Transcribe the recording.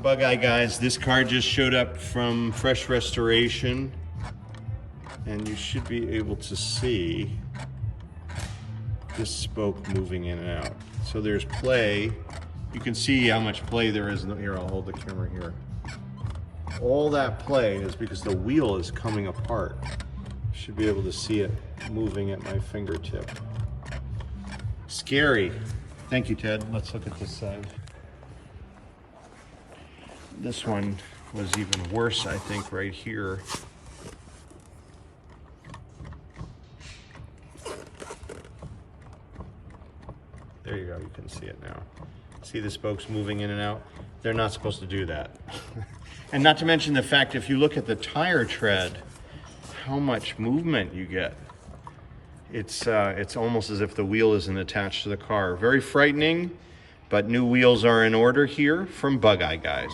Bug-Eye guys, this car just showed up from Fresh Restoration, and you should be able to see this spoke moving in and out. So there's play. You can see how much play there is. Here, I'll hold the camera here. All that play is because the wheel is coming apart. You should be able to see it moving at my fingertip. Scary. Thank you, Ted. Let's look at this side. This one was even worse, I think, right here. There you go, you can see it now. See the spokes moving in and out? They're not supposed to do that. And not to mention the fact, if you look at the tire tread, how much movement you get. It's almost as if the wheel isn't attached to the car. Very frightening, but new wheels are in order here from Bug-Eye guys.